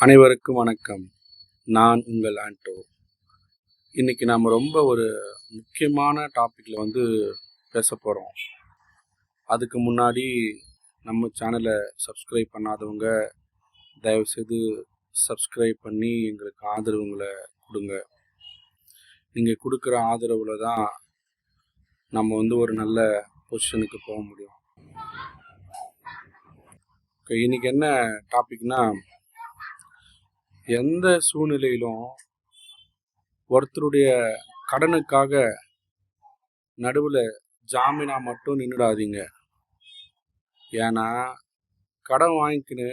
அனைவருக்கும் வணக்கம். நான் உங்கள் ஆண்டோ. இன்னைக்கு நாம் ரொம்ப ஒரு முக்கியமான டாப்பிக்கில் பேச போகிறோம். அதுக்கு முன்னாடி நம்ம சேனலை சப்ஸ்கிரைப் பண்ணாதவங்க தயவுசெய்து சப்ஸ்கிரைப் பண்ணி எங்களுக்கு ஆதரவுங்களை கொடுங்க. நீங்கள் கொடுக்குற ஆதரவில் தான் நம்ம ஒரு நல்ல பொசிஷனுக்கு போக முடியும். இன்னைக்கு என்ன டாபிக்னா, எந்த சூழ்நிலையிலும் ஒருத்தருடைய கடனுக்காக நடுவில் ஜாமீனா மட்டும் நின்றுடாதீங்க. ஏன்னா கடன் வாங்கிக்கின்னு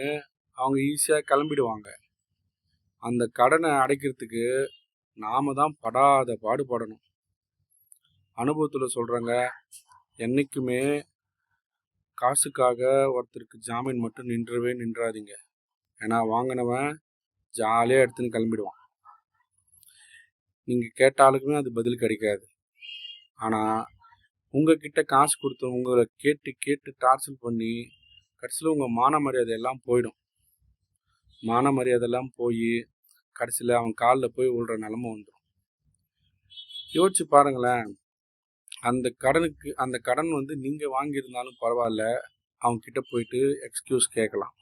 அவங்க ஈஸியாக கிளம்பிடுவாங்க. அந்த கடனை அடைக்கிறதுக்கு நாம தான் படாத பாடுபடணும். அனுபவத்தில் சொல்கிறேங்க, என்றைக்குமே காசுக்காக ஒருத்தருக்கு ஜாமீன் மட்டும் நின்றாதீங்க. ஏன்னா வாங்கினவன் ஜாலியாக எடுத்துன்னு கிளம்பிடுவான். நீங்கள் கேட்டாலுக்குமே அது பதில் கிடைக்காது. ஆனால் உங்ககிட்ட காசு கொடுத்து உங்களை கேட்டு கேட்டு டார்ச்சர் பண்ணி கடைசியில் உங்கள் மான மரியாதை எல்லாம் போயிடும். மான மரியாதையெல்லாம் போய் கடைசியில் அவன் காலில் போய் விழுற நிலமை வந்துடும். யோசிச்சு பாருங்களேன். அந்த கடன் நீங்கள் வாங்கியிருந்தாலும் பரவாயில்ல, அவங்கக்கிட்ட போயிட்டு எக்ஸ்கியூஸ் கேட்கலாம்.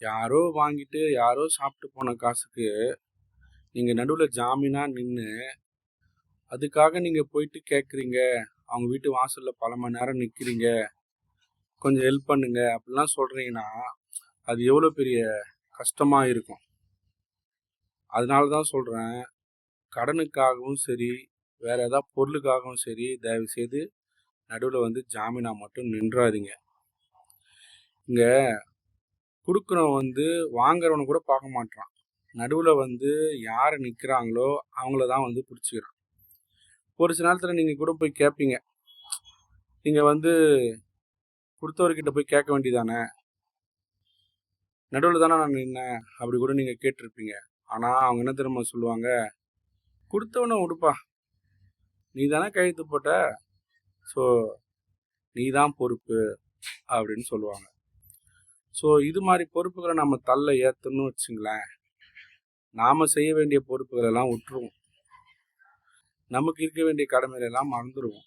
யாரோ வாங்கிட்டு யாரோ சாப்பிட்டு போன காசுக்கு நீங்கள் நடுவில் ஜாமீனாக நின்று அதுக்காக நீங்கள் போயிட்டு கேட்குறீங்க. அவங்க வீட்டு வாசலில் பல மணி நேரம் நிற்கிறீங்க, கொஞ்சம் ஹெல்ப் பண்ணுங்க அப்படிலாம் சொல்கிறீங்கன்னா அது எவ்வளோ பெரிய கஷ்டமாக இருக்கும். அதனால தான் சொல்கிறேன், கடனுக்காகவும் சரி வேறு ஏதாவது பொருளுக்காகவும் சரி தயவுசெய்து நடுவில் ஜாமீனா மட்டும் நின்றாதீங்க. இங்கே கொடுக்குறவன் வாங்குறவனை கூட பார்க்க மாட்டான். நடுவில் யார் நிற்கிறாங்களோ அவங்கள தான் பிடிச்சிக்கிறான். ஒரு சில நேரத்தில் நீங்கள் கூட போய் கேட்பீங்க, நீங்கள் கொடுத்தவர்கிட்ட போய் கேட்க வேண்டியதானே, நடுவில் தானே நான் நின்னேன் அப்படி கூட நீங்கள் கேட்டிருப்பீங்க. ஆனால் அவங்க என்ன தெரியுமா சொல்லுவாங்க, கொடுத்தவனை விடுப்பா, நீ தானே கையெழுத்து போட்ட, ஸோ நீ தான் பொறுப்பு அப்படின்னு சொல்லுவாங்க. ஸோ இது மாதிரி பொறுப்புகளை நம்ம தள்ள ஏற்றணும்னு வச்சுங்களேன், நாம் செய்ய வேண்டிய பொறுப்புகள் எல்லாம் விட்டுருவோம். நமக்கு இருக்க வேண்டிய கடமைகளெல்லாம் மறந்துடுவோம்.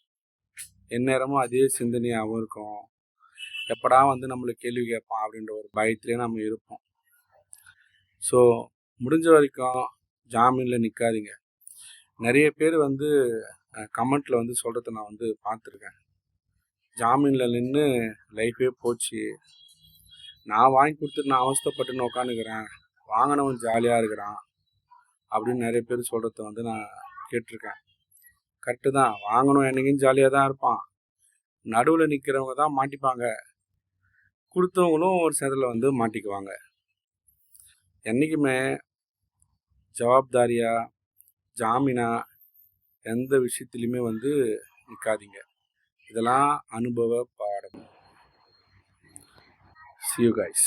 எந்நேரமும் அதே சிந்தனையாகவும் இருக்கும். எப்படா நம்மளுக்கு கேள்வி கேட்பான் அப்படின்ற ஒரு பயத்திலே நம்ம இருப்போம். ஸோ முடிஞ்ச வரைக்கும் ஜாமீனில் நிற்காதீங்க. நிறைய பேர் கமெண்ட்டில் சொல்கிறத நான் பார்த்துருக்கேன். ஜாமீனில் நின்று லைஃபே போச்சு, நான் வாங்கி கொடுத்துட்டு நான் அவஸ்தைப்பட்டுன்னு உட்காந்துக்கிறேன், வாங்கினவன் ஜாலியாக இருக்கிறான் அப்படின்னு நிறைய பேர் சொல்கிறத நான் கேட்டிருக்கேன். கரெக்டு தான், வாங்கணும் என்னைக்கும் ஜாலியாக தான் இருப்பான். நடுவில் நிற்கிறவங்க தான் மாட்டிப்பாங்க, கொடுத்தவங்களும் ஒரு சேதத்தில் மாட்டிக்குவாங்க. என்றைக்குமே ஜவாப்தாரியா ஜாமீனா எந்த விஷயத்துலையுமே நிற்காதீங்க. இதெல்லாம் அனுபவ பாடம். See you guys.